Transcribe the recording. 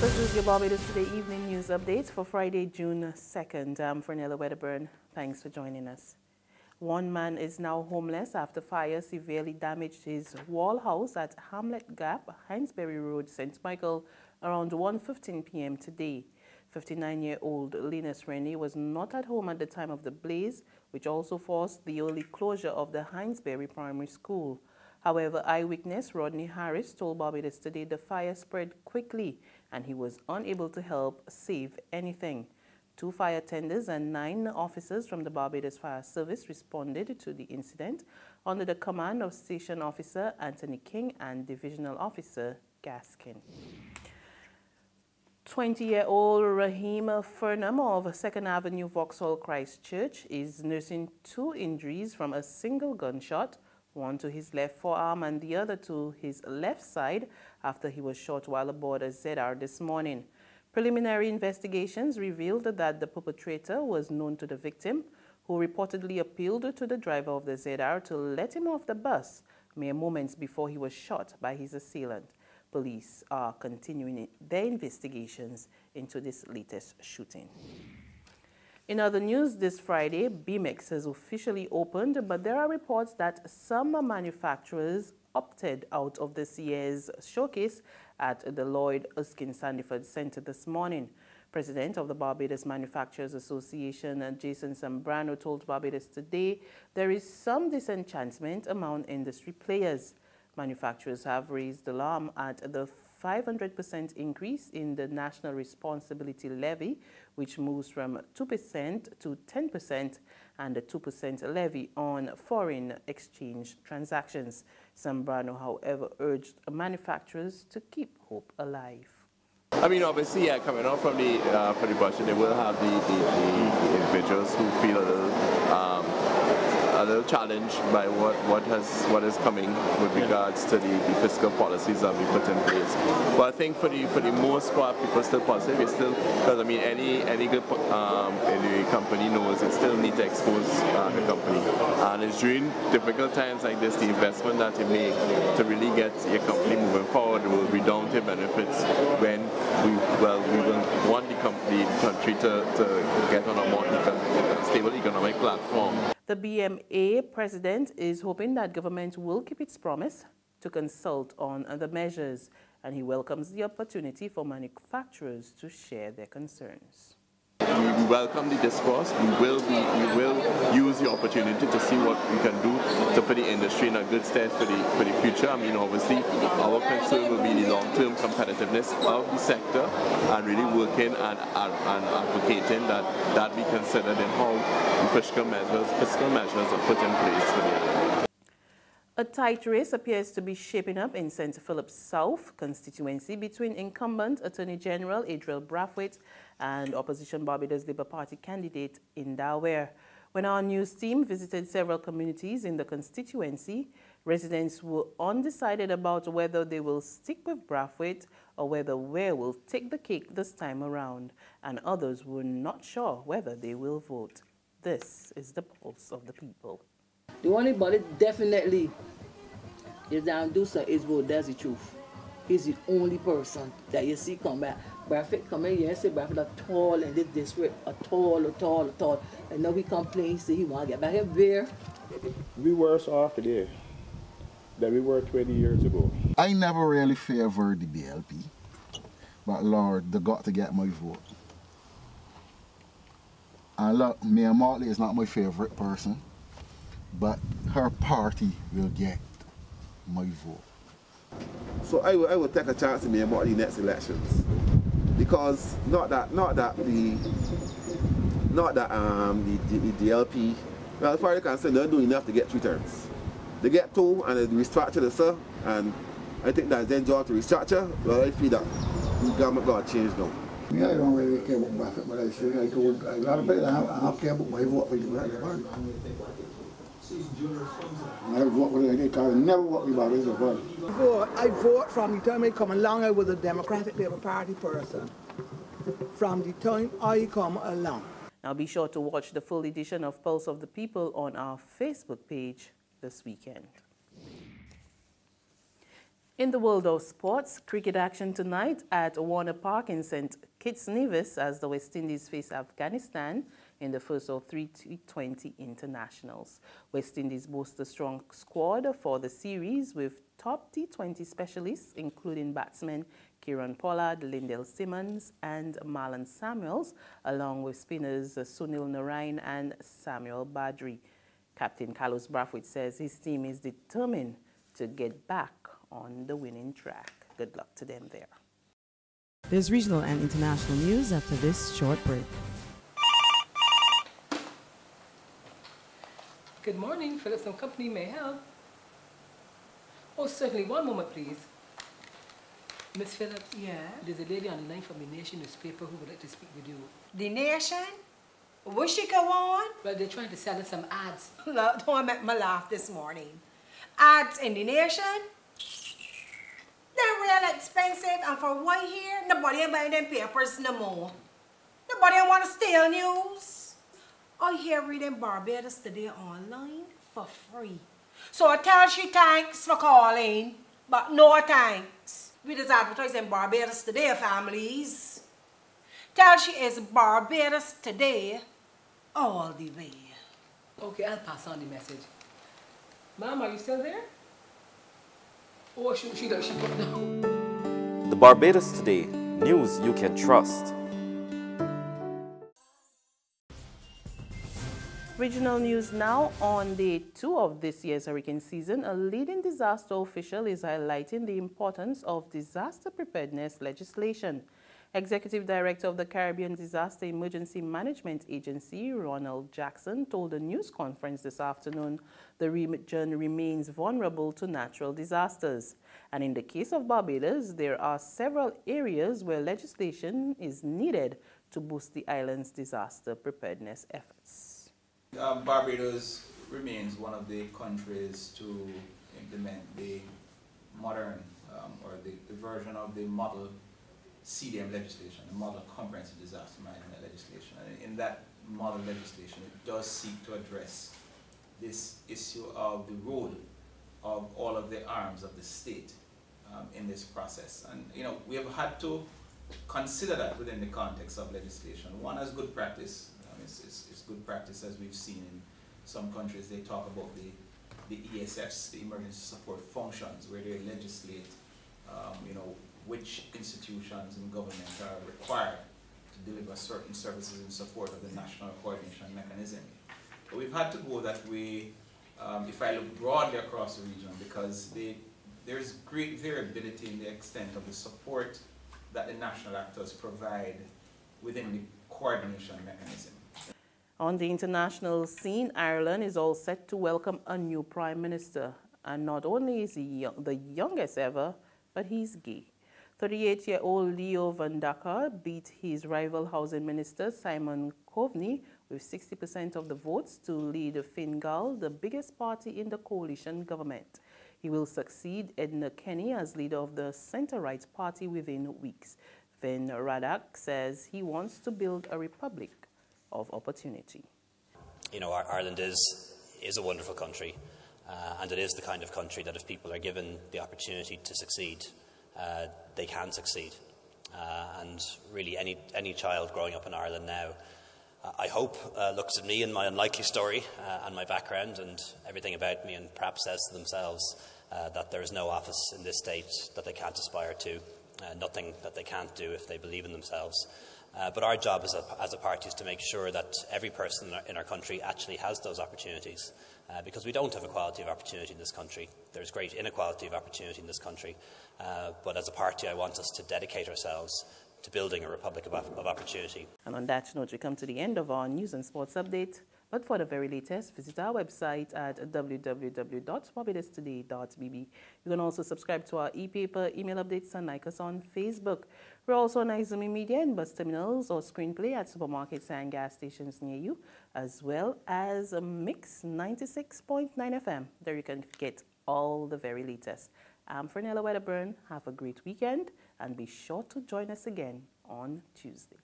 This is your Barbados Today evening news updates for Friday, June 2nd. I'm Fernella Wedderburn. Thanks for joining us. One man is now homeless after fire severely damaged his wall house at Hamlet Gap, Hinesbury Road, St. Michael, around 1:15 p.m. today. 59-year-old Linus Rennie was not at home at the time of the blaze, which also forced the early closure of the Hinesbury Primary School. However, eyewitness Rodney Harris told Barbados Today the fire spread quickly and he was unable to help save anything. 2 fire tenders and 9 officers from the Barbados Fire Service responded to the incident under the command of Station Officer Anthony King and Divisional Officer Gaskin. 20-year-old Raheem Furnham of 2nd Avenue, Vauxhall, Christchurch is nursing 2 injuries from a single gunshot, one to his left forearm and the other to his left side after he was shot while aboard a ZR this morning. Preliminary investigations revealed that the perpetrator was known to the victim, who reportedly appealed to the driver of the ZR to let him off the bus mere moments before he was shot by his assailant. Police are continuing their investigations into this latest shooting. In other news, this Friday, BMEX has officially opened, but there are reports that some manufacturers opted out of this year's showcase at the Lloyd Erskine Sandiford Center this morning. President of the Barbados Manufacturers Association, Jason Zambrano, told Barbados Today there is some disenchantment among industry players. Manufacturers have raised alarm at the 500% increase in the National Responsibility Levy, which moves from 2% to 10%, and a 2% levy on foreign exchange transactions. Zambrano, however, urged manufacturers to keep hope alive. I mean, obviously, coming out from the budget, they will have the individuals who feel a little challenged by what is coming with regards to the fiscal policies that we put in place. But I think for the most part, people are still positive. It's still, because I mean, any good company knows it still needs to expose the company. And it's during difficult times like this, the investment that you make to really get your company moving forward will redound to benefits when we will want the country to get on a more stable economic platform. The BMA president is hoping that government will keep its promise to consult on the measures, and he welcomes the opportunity for manufacturers to share their concerns. We welcome the discourse. We will use the opportunity to see what we can do to put the industry in a good stead for the future. I mean, obviously, our concern will be the long-term competitiveness of the sector, and really working and advocating that be considered in how the fiscal measures are put in place for the industry. A tight race appears to be shaping up in St. Philip's South constituency between incumbent Attorney General Adriel Brathwaite and opposition Barbados Labour Party candidate Inda Ware. When our news team visited several communities in the constituency, residents were undecided about whether they will stick with Brathwaite or whether Ware will take the cake this time around, and others were not sure whether they will vote. This is the pulse of the people. The only body definitely is down Dusa is vote. That's the truth. He's the only person that you see come back. Brathwaite come in here and say Brathwaite are tall in this district, a tall. And now we complain, say he want to get back here there. We worse off today than we were 20 years ago. I never really favored the BLP, but Lord, they got to get my vote. And look, Mayor Motley is not my favorite person, but her party will get my vote. So I will take a chance to Mayor Motley next elections, because not that the DLP, well, as far as I'm concerned, they're doing enough to get 3 terms. They get 2 and they restructure the sir, and I think that's their job to restructure. Well, I feel that the government got to change now. Yeah, I don't really care about Brathwaite, but I say I told a lot of people I care about my vote for the party. I vote for the because I never vote for the party. I vote from the time I come along. I was a Democratic Labour Party person. From the time I come along. Now be sure to watch the full edition of Pulse of the People on our Facebook page this weekend. In the world of sports, cricket action tonight at Warner Park in St. Kitts Nevis as the West Indies face Afghanistan in the first of 3 T20 internationals. West Indies boasts a strong squad for the series with top T20 specialists including batsmen Kieran Pollard, Lindell Simmons and Marlon Samuels, along with spinners Sunil Narain and Samuel Badri. Captain Carlos Brathwaite says his team is determined to get back on the winning track. Good luck to them there. There's regional and international news after this short break. Good morning, Phillips & Company, may I help? Oh, certainly. One moment, please. Miss Phillips? Yeah? There's a lady on the line from the Nation newspaper who would like to speak with you. The Nation? Will she go on? Well, they're trying to sell us some ads. Look, don't make me laugh this morning. Ads in the Nation? They're real expensive, and for what here, nobody ain't buying them papers no more. Nobody want to steal news. I hear reading Barbados Today online for free. So I tell she thanks for calling, but no thanks. We just advertising Barbados Today, families. Tell she is Barbados Today all the way. Okay, I'll pass on the message. Ma'am, are you still there? Oh, she put down. The Barbados Today, news you can trust. Regional news now. On day 2 of this year's hurricane season, a leading disaster official is highlighting the importance of disaster preparedness legislation. Executive Director of the Caribbean Disaster Emergency Management Agency, Ronald Jackson, told a news conference this afternoon the region remains vulnerable to natural disasters. And in the case of Barbados, there are several areas where legislation is needed to boost the island's disaster preparedness efforts. Barbados remains one of the countries to implement the modern or the version of the model CDM legislation, the Model Comprehensive Disaster Management legislation. And in that model legislation, it does seek to address this issue of the role of all of the arms of the state in this process. And we have had to consider that within the context of legislation. One, as good practice. It's good practice, as we've seen in some countries. They talk about the ESFs, the emergency support functions, where they legislate which institutions in government are required to deliver certain services in support of the national coordination mechanism. But we've had to go that way, if I look broadly across the region, because there's great variability in the extent of the support that the national actors provide within the coordination mechanism. On the international scene, Ireland is all set to welcome a new Prime Minister. And not only is he the youngest ever, but he's gay. 38-year-old Leo Varadkar beat his rival housing minister Simon Coveney with 60% of the votes to lead Fine Gael, the biggest party in the coalition government. He will succeed Edna Kenny as leader of the centre-right party within weeks. Varadkar says he wants to build a republic of opportunity. Ireland is a wonderful country, and it is the kind of country that if people are given the opportunity to succeed, they can succeed. And really any child growing up in Ireland now, I hope, looks at me and my unlikely story and my background and everything about me, and perhaps says to themselves that there is no office in this state that they can't aspire to, nothing that they can't do if they believe in themselves. But our job as a party is to make sure that every person in our country actually has those opportunities, because we don't have equality of opportunity in this country. There's great inequality of opportunity in this country. But as a party, I want us to dedicate ourselves to building a republic of opportunity. And on that note, we come to the end of our news and sports update. But for the very latest, visit our website at www.barbadostoday.bb. You can also subscribe to our e-paper, email updates, and like us on Facebook. We're also on Izumi Media in bus terminals or screenplay at supermarkets and gas stations near you, as well as a Mix 96.9 FM. There you can get all the very latest. I'm Fernella Wedderburn. Have a great weekend, and be sure to join us again on Tuesday.